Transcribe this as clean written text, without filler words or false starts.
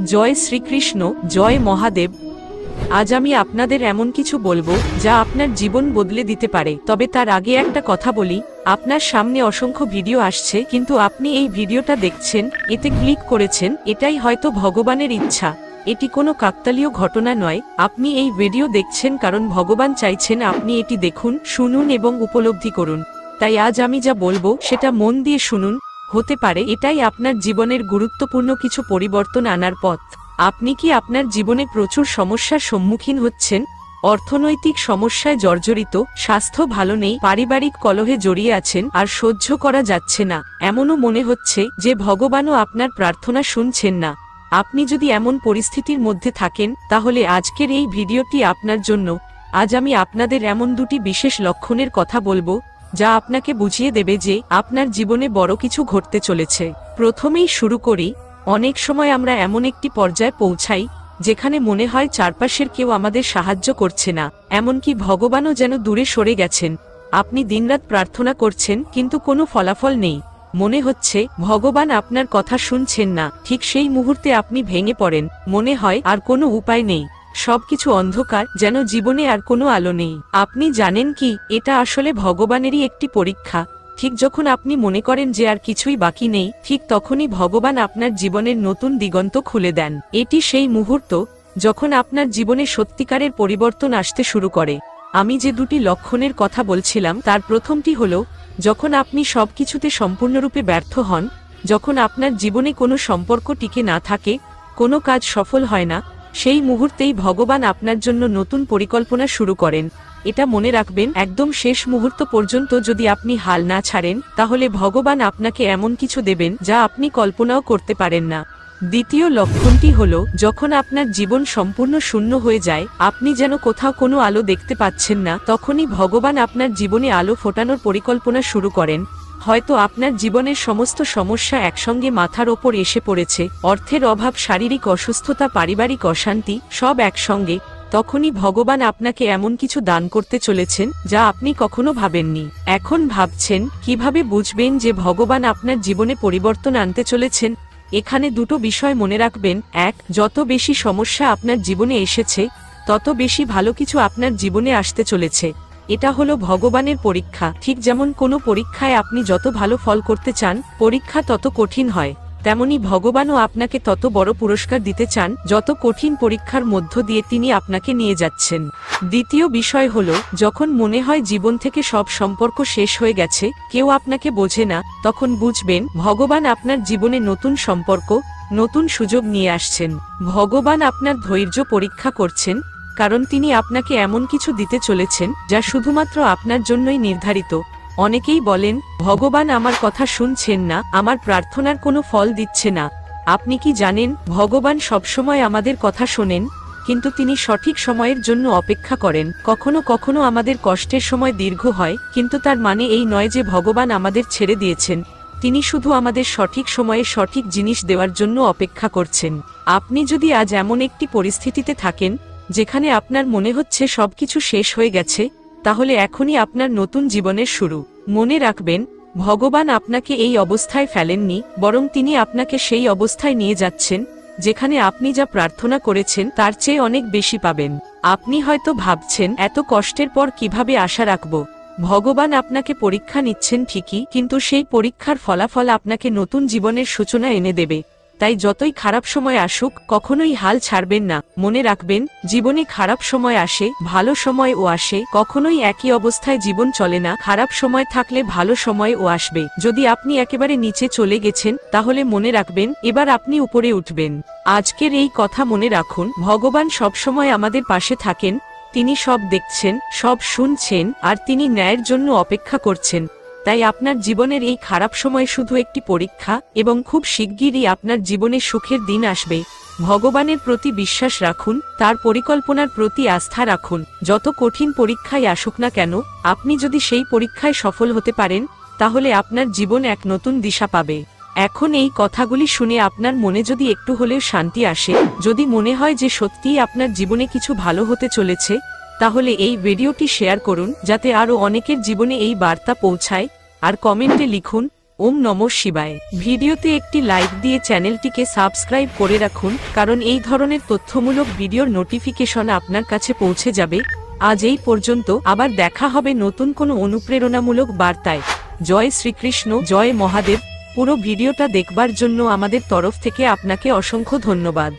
জয় শ্রীকৃষ্ণ, জয় মহাদেব। আজ আমি আপনাদের এমন কিছু বলবো যা আপনার জীবন বদলে দিতে পারে। তবে তার আগে একটা কথা বলি, আপনার সামনে অসংখ্য ভিডিও আসছে, কিন্তু আপনি এই ভিডিওটা দেখছেন, এতে ক্লিক করেছেন, এটাই হয়তো ভগবানের ইচ্ছা। এটি কোনো কাকতালীয় ঘটনা নয়। আপনি এই ভিডিও দেখছেন কারণ ভগবান চাইছেন আপনি এটি দেখুন, শুনুন এবং উপলব্ধি করুন। তাই আজ আমি যা বলবো সেটা মন দিয়ে শুনুন। হতে পারে এটাই আপনার জীবনের গুরুত্বপূর্ণ কিছু পরিবর্তন আনার পথ। আপনি কি আপনার জীবনে প্রচুর সমস্যার সম্মুখীন হচ্ছেন? অর্থনৈতিক সমস্যায় জর্জরিত, স্বাস্থ্য ভালো নেই, পারিবারিক কলহে জড়িয়ে আছেন আর সহ্য করা যাচ্ছে না। এমনও মনে হচ্ছে যে ভগবানও আপনার প্রার্থনা শুনছেন না। আপনি যদি এমন পরিস্থিতির মধ্যে থাকেন, তাহলে আজকের এই ভিডিওটি আপনার জন্য। আজ আমি আপনাদের এমন দুটি বিশেষ লক্ষণের কথা বলবো যা আপনাকে বুঝিয়ে দেবে যে আপনার জীবনে বড় কিছু ঘটতে চলেছে। প্রথমেই শুরু করি। অনেক সময় আমরা এমন একটি পর্যায়ে পৌঁছাই যেখানে মনে হয় চারপাশের কেউ আমাদের সাহায্য করছে না, এমনকি ভগবানও যেন দূরে সরে গেছেন। আপনি দিনরাত প্রার্থনা করছেন কিন্তু কোনো ফলাফল নেই। মনে হচ্ছে ভগবান আপনার কথা শুনছেন না। ঠিক সেই মুহূর্তে আপনি ভেঙে পড়েন। মনে হয় আর কোনো উপায় নেই, সবকিছু অন্ধকার, যেন জীবনে আর কোনো আলো নেই। আপনি জানেন কি, এটা আসলে ভগবানেরই একটি পরীক্ষা। ঠিক যখন আপনি মনে করেন যে আর কিছুই বাকি নেই, ঠিক তখনই ভগবান আপনার জীবনের নতুন দিগন্ত খুলে দেন। এটি সেই মুহূর্ত যখন আপনার জীবনে সত্যিকারের পরিবর্তন আসতে শুরু করে। আমি যে দুটি লক্ষণের কথা বলছিলাম তার প্রথমটি হলো, যখন আপনি সবকিছুতে সম্পূর্ণরূপে ব্যর্থ হন, যখন আপনার জীবনে কোনো সম্পর্ক টিকে না থাকে, কোনো কাজ সফল হয় না, সেই মুহূর্তেই ভগবান আপনার জন্য নতুন পরিকল্পনা শুরু করেন। এটা মনে রাখবেন, একদম শেষ মুহূর্ত পর্যন্ত যদি আপনি হাল না ছাড়েন, তাহলে ভগবান আপনাকে এমন কিছু দেবেন যা আপনি কল্পনাও করতে পারেন না। দ্বিতীয় লক্ষণটি হলো, যখন আপনার জীবন সম্পূর্ণ শূন্য হয়ে যায়, আপনি যেন কোথাও কোনো আলো দেখতে পাচ্ছেন না, তখনই ভগবান আপনার জীবনে আলো ফোটানোর পরিকল্পনা শুরু করেন। হয়তো আপনার জীবনের সমস্ত সমস্যা একসঙ্গে মাথার ওপর এসে পড়েছে, অর্থের অভাব, শারীরিক অসুস্থতা, পারিবারিক অশান্তি, সব একসঙ্গে। তখনই ভগবান আপনাকে এমন কিছু দান করতে চলেছেন যা আপনি কখনো ভাবেননি। এখন ভাবছেন কিভাবে বুঝবেন যে ভগবান আপনার জীবনে পরিবর্তন আনতে চলেছেন? এখানে দুটো বিষয় মনে রাখবেন। এক, যত বেশি সমস্যা আপনার জীবনে এসেছে, তত বেশি ভালো কিছু আপনার জীবনে আসতে চলেছে। এটা হলো ভগবানের পরীক্ষা। ঠিক যেমন কোনো পরীক্ষায় আপনি যত ভালো ফল করতে চান, পরীক্ষা তত কঠিন হয়, তেমনি ভগবানও আপনাকে তত বড় পুরস্কার দিতে চান যত কঠিন পরীক্ষার মধ্য দিয়ে তিনি আপনাকে নিয়ে যাচ্ছেন। দ্বিতীয় বিষয় হলো, যখন মনে হয় জীবন থেকে সব সম্পর্ক শেষ হয়ে গেছে, কেউ আপনাকে বোঝে না, তখন বুঝবেন ভগবান আপনার জীবনে নতুন সম্পর্ক, নতুন সুযোগ নিয়ে আসছেন। ভগবান আপনার ধৈর্য পরীক্ষা করছেন, কারণ তিনি আপনাকে এমন কিছু দিতে চলেছেন যা শুধুমাত্র আপনার জন্যই নির্ধারিত। অনেকেই বলেন, ভগবান আমার কথা শুনছেন না, আমার প্রার্থনার কোনো ফল দিচ্ছে না। আপনি কি জানেন, ভগবান সবসময় আমাদের কথা শোনেন, কিন্তু তিনি সঠিক সময়ের জন্য অপেক্ষা করেন। কখনো কখনো আমাদের কষ্টের সময় দীর্ঘ হয়, কিন্তু তার মানে এই নয় যে ভগবান আমাদের ছেড়ে দিয়েছেন। তিনি শুধু আমাদের সঠিক সময়ে সঠিক জিনিস দেওয়ার জন্য অপেক্ষা করছেন। আপনি যদি আজ এমন একটি পরিস্থিতিতে থাকেন যেখানে আপনার মনে হচ্ছে সবকিছু শেষ হয়ে গেছে, তাহলে এখনই আপনার নতুন জীবনের শুরু। মনে রাখবেন, ভগবান আপনাকে এই অবস্থায় ফেলেননি, বরং তিনি আপনাকে সেই অবস্থায় নিয়ে যাচ্ছেন যেখানে আপনি যা প্রার্থনা করেছেন তার চেয়ে অনেক বেশি পাবেন। আপনি হয়তো ভাবছেন, এত কষ্টের পর কিভাবে আশা রাখব? ভগবান আপনাকে পরীক্ষা নিচ্ছেন ঠিকই, কিন্তু সেই পরীক্ষার ফলাফল আপনাকে নতুন জীবনের সূচনা এনে দেবে। তাই যতই খারাপ সময় আসুক, কখনোই হাল ছাড়বেন না। মনে রাখবেন, জীবনে খারাপ সময় আসে, ভালো সময়ও আসে, কখনোই একই অবস্থায় জীবন চলে না। খারাপ সময় থাকলে ভালো সময়ও আসবে। যদি আপনি একেবারে নিচে চলে গেছেন, তাহলে মনে রাখবেন, এবার আপনি উপরে উঠবেন। আজকের এই কথা মনে রাখুন, ভগবান সবসময় আমাদের পাশে থাকেন। তিনি সব দেখছেন, সব শুনছেন, আর তিনি ন্যায়ের জন্য অপেক্ষা করছেন। তাই আপনার জীবনের এই খারাপ সময় শুধু একটি পরীক্ষা, এবং খুব শিগগিরই আপনার জীবনে সুখের দিন আসবে। ভগবানের প্রতি বিশ্বাস রাখুন, তার পরিকল্পনার প্রতি আস্থা রাখুন। যত কঠিন পরীক্ষায় আসুক না কেন, আপনি যদি সেই পরীক্ষায় সফল হতে পারেন, তাহলে আপনার জীবন এক নতুন দিশা পাবে। এখন এই কথাগুলি শুনে আপনার মনে যদি একটু হলেও শান্তি আসে, যদি মনে হয় যে সত্যিই আপনার জীবনে কিছু ভালো হতে চলেছে, তাহলে এই ভিডিওটি শেয়ার করুন, যাতে আরও অনেকের জীবনে এই বার্তা পৌঁছায়। আর কমেন্টে লিখুন, ওম নমঃ শিবায়। ভিডিওতে একটি লাইক দিয়ে চ্যানেলটিকে সাবস্ক্রাইব করে রাখুন, কারণ এই ধরনের তথ্যমূলক ভিডিওর নোটিফিকেশন আপনার কাছে পৌঁছে যাবে। আজ এই পর্যন্ত, আবার দেখা হবে নতুন কোনো অনুপ্রেরণামূলক বার্তায়। জয় শ্রীকৃষ্ণ, জয় মহাদেব। পুরো ভিডিওটা দেখবার জন্য আমাদের তরফ থেকে আপনাকে অসংখ্য ধন্যবাদ।